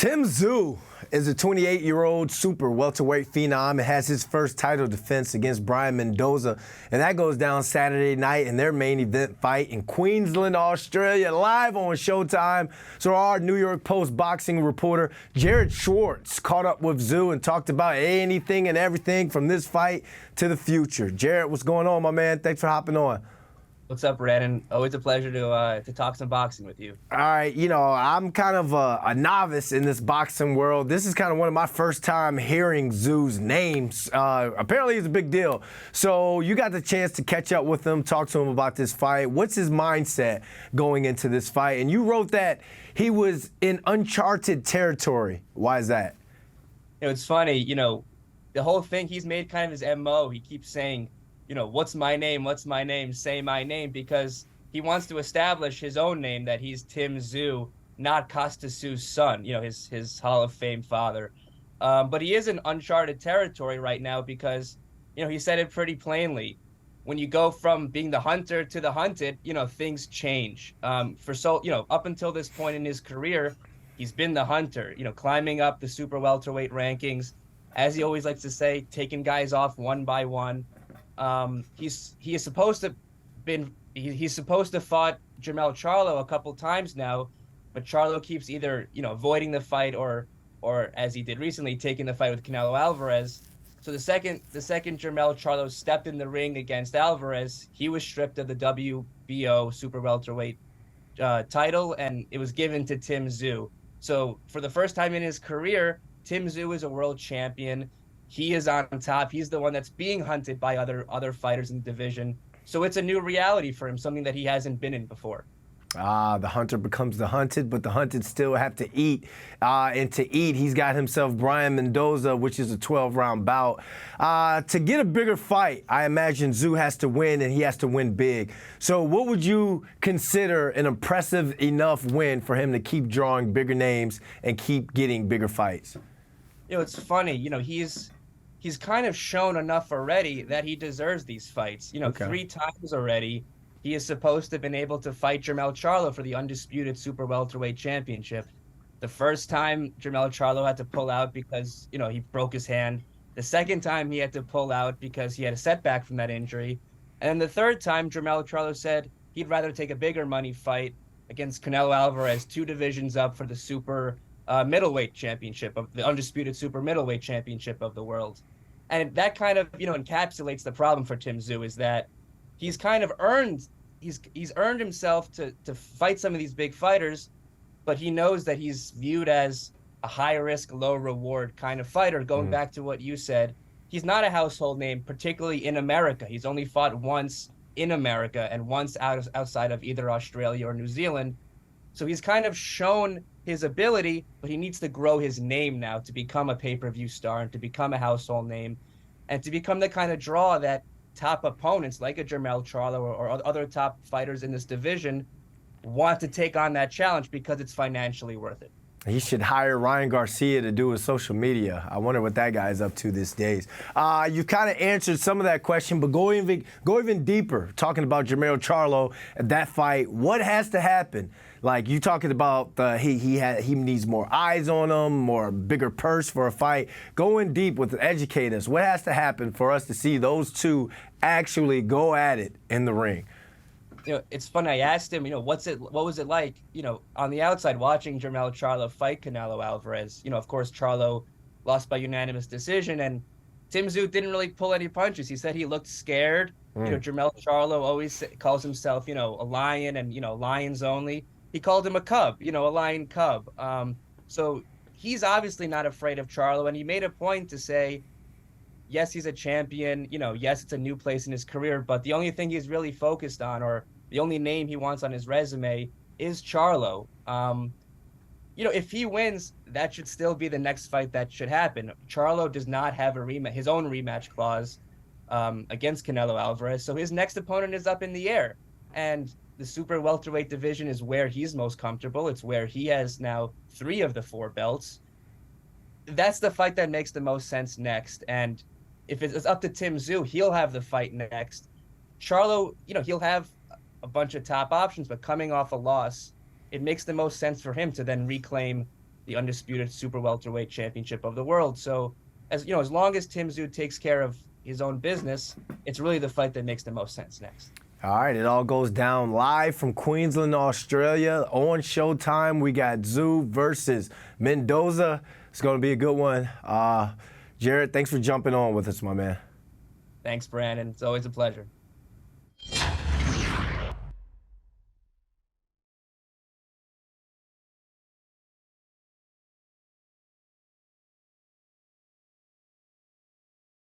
Tim Tszyu is a 28-year-old super welterweight phenom and has his first title defense against Brian Mendoza. And that goes down Saturday night in their main event fight in Queensland, Australia, live on Showtime. So our New York Post boxing reporter, Schwartz, caught up with Tszyu and talked about anything and everything from this fight to the future. Jared, what's going on, my man? Thanks for hopping on. What's up, Brandon? Always a pleasure to talk some boxing with you. All right, I'm kind of a novice in this boxing world. This is kind of one of my first time hearing Tszyu's names. Apparently, it's a big deal. So you got the chance to catch up with him, talk to him about this fight. What's his mindset going into this fight? And you wrote that he was in uncharted territory. Why is that? It's funny, the whole thing, he's made kind of his MO. He keeps saying, what's my name? What's my name? Say my name, because he wants to establish his own name, that he's Tim Tszyu, not Kostya Tszyu's son, his Hall of Fame father. But he is in uncharted territory right now because, he said it pretty plainly. When you go from being the hunter to the hunted, things change. Up until this point in his career, he's been the hunter, climbing up the super welterweight rankings, as he always likes to say, taking guys off one by one. He's supposed to fought Jermell Charlo a couple times now, but Charlo keeps either avoiding the fight or as he did recently, taking the fight with Canelo Alvarez. So the second Jermell Charlo stepped in the ring against Alvarez, he was stripped of the WBO super welterweight title, and it was given to Tim Tszyu. So for the first time in his career, Tim Tszyu is a world champion. He is on top. He's the one that's being hunted by other fighters in the division. So it's a new reality for him, something that he hasn't been in before. The hunter becomes the hunted, but the hunted still have to eat. And to eat, he's got himself Brian Mendoza, which is a 12-round bout. To get a bigger fight, I imagine Tszyu has to win, and he has to win big. So what would you consider an impressive enough win for him to keep drawing bigger names and keep getting bigger fights? It's funny. He's kind of shown enough already that he deserves these fights. Okay. 3 times already, he is supposed to have been able to fight Jermell Charlo for the undisputed super welterweight championship. The first time, Jermell Charlo had to pull out because, he broke his hand. The second time, he had to pull out because he had a setback from that injury. And then the third time, Jermell Charlo said he'd rather take a bigger money fight against Canelo Alvarez, 2 divisions up for the super middleweight championship, of the undisputed super middleweight championship of the world. And that kind of, encapsulates the problem for Tim Tszyu, is that he's kind of earned himself to fight some of these big fighters, but he knows that he's viewed as a high risk, low reward kind of fighter. Going back to what you said, he's not a household name, particularly in America. He's only fought once in America and once outside of either Australia or New Zealand. So he's kind of shown his ability, but he needs to grow his name now to become a pay-per-view star and to become a household name and to become the kind of draw that top opponents like a Jermell Charlo or other top fighters in this division want to take on that challenge because it's financially worth it. He should hire Ryan Garcia to do his social media. I wonder what that guy's up to these days. You kind of answered some of that question, but go even deeper, talking about Jermell Charlo at that fight. What has to happen? Like you talking about, he needs more eyes on him, more bigger purse for a fight. Go in deep with educate us. What has to happen for us to see those two actually go at it in the ring? It's funny. I asked him, what was it like, on the outside watching Jermell Charlo fight Canelo Alvarez? Of course, Charlo lost by unanimous decision, and Tim Tszyu didn't really pull any punches. He said he looked scared. Jermell Charlo always calls himself, a lion and, lions only. He called him a cub, a lion cub. So he's obviously not afraid of Charlo, and he made a point to say, yes, he's a champion. Yes, it's a new place in his career, but the only thing he's really focused on, or the only name he wants on his resume, is Charlo. If he wins, that should still be the next fight that should happen. Charlo does not have his own rematch clause against Canelo Alvarez, so his next opponent is up in the air. And the super welterweight division is where he's most comfortable. It's where he has now 3 of the 4 belts. That's the fight that makes the most sense next. And if it's up to Tim Tszyu, he'll have the fight next. Charlo, he'll have a bunch of top options, but coming off a loss, it makes the most sense for him to then reclaim the undisputed super welterweight championship of the world. So, as you know, as long as Tim Tszyu takes care of his own business, it's really the fight that makes the most sense next. All right, it all goes down live from Queensland, Australia. On Showtime, we got Tszyu versus Mendoza. It's going to be a good one. Jared, thanks for jumping on with us, my man. Thanks, Brandon. It's always a pleasure.